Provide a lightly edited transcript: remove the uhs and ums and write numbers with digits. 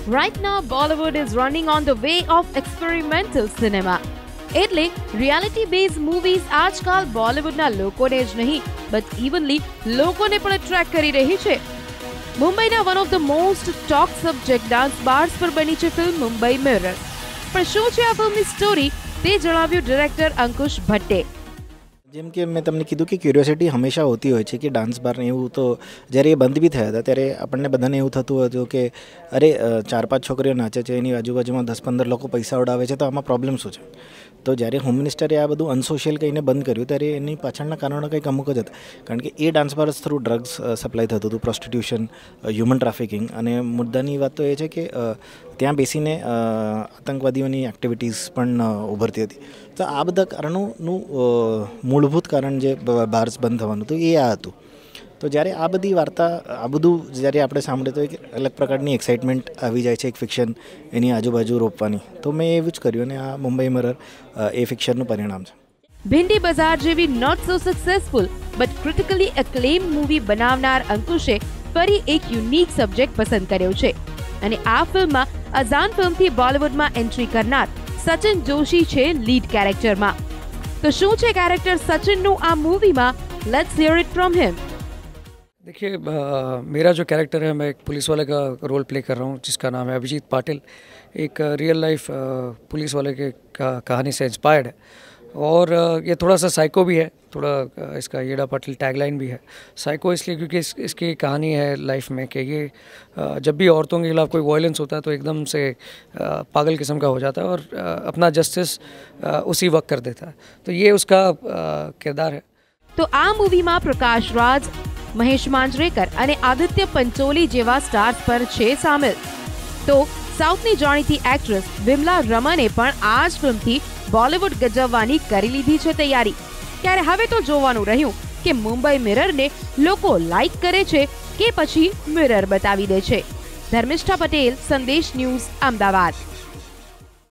Right now, Bollywood is running on the way of experimental cinema. એટલે reality base movies આજકાલ બોલિવૂડના લોકોને જ નહીં બટ ઇવનલી લોકોને પણ એટ્રેક્ટ કરી રહી છે. મુંબઈના one of the most talk subject dance bars પર બની છે ફિલ્મ મુંબઈ મિરર. પણ શું છે આ ફિલ્મની સ્ટોરી તે જણાવ્યું ડિરેક્ટર અંકુશ ભટ્ટે. જેમ કે મેં તમને કીધું કે ક્યુરિયોસિટી હંમેશા હોતી હોય છે કે ડાન્સ બાર એવું તો જ્યારે એ બંધ બી થયા હતા ત્યારે આપણને બધાને એવું થતું હતું કે અરે 4-5 છોકરીઓ નાચે છે, એની આજુબાજુમાં 10-15 લોકો પૈસા ઉડાવે છે, તો આમાં પ્રોબ્લેમ શું છે? તો જ્યારે હોમ મિનિસ્ટરે આ બધું અનસોશિયલ કહીને બંધ કર્યું ત્યારે એની પાછળના કારણો કંઈક અમુક જ હતા. કારણ કે એ ડાન્સ બાર થ્રુ ડ્રગ્સ સપ્લાય થતું હતું, પ્રોસ્ટિટ્યુશન, હ્યુમન ટ્રાફિકિંગ, અને મુદ્દાની વાત તો એ છે કે ત્યાં બેસીને આતંકવાદીઓની એક્ટિવિટીઝ પણ ઉભરતી હતી. તો આ બધા કારણોનું મૂળભૂત કારણ જે બાર્સ બંધ થવાનું હતું એ આ હતું. તો જ્યારે આ બધી વાર્તા, આ બધું જ્યારે આપણે સાંભળીએ તો એક અલગ પ્રકારની એક્સાઇટમેન્ટ આવી જાય છે એક ફિક્શન એની આજુબાજુ રોપવાની. તો મેં એવું જ કર્યું અને આ મુંબઈ મિરર એ ફિક્શનનું પરિણામ છે. ભિંડી બજાર જેવી not so successful but critically acclaimed movie બનાવનાર અંકુશે ફરી એક યુનિક સબ્જેક્ટ પસંદ કર્યો છે અને આ ફિલ્મમાં અઝાન ફિલ્મથી બોલિવૂડમાં એન્ટ્રી કરનાર સચિન જોશી છે લીડ કેરેક્ટરમાં. तो શું છે कैरेक्टर सचिन નું આ मूवीમાં? Let's hear it from him. देखिए, मेरा जो कैरेक्टर है, मैं एक पुलिस वाले का रोल प्ले कर रहा हूँ जिसका नाम है अभिजीत पाटिल. एक रियल लाइफ पुलिस वाले के कहानी से इंस्पायर्ड है और ये थोड़ा सा साइको भी है. थोड़ा इसका येड़ा पाटिल टैगलाइन भी है. साइको इसलिए क्योंकि इसकी कहानी है लाइफ में कि ये जब भी औरतों के खिलाफ कोई वायलेंस होता है तो एकदम से पागल किस्म का हो जाता है और अपना जस्टिस उसी वक्त कर देता है. तो ये उसका किरदार है. तो आ मूवीમાં પ્રકાશ રાજ, મહેશ માંજરેકર અને આદિત્ય પંચોલી જેવા સ્ટાર્સ પર છે સામેલ. તો સાઉથની જાણીતી એક્ટ્રેસ વિમલા રમને પણ આ જ ફિલ્મથી બોલિવૂડ ગજવવાની કરી લીધી છે તૈયારી. ત્યારે હવે તો જોવાનું રહ્યું કે મુંબઈ મિરરને લોકો લાઈક કરે છે કે પછી મિરર બતાવી દે છે. ધર્મિષ્ઠા પટેલ, સંદેશ ન્યૂઝ, અમદાવાદ.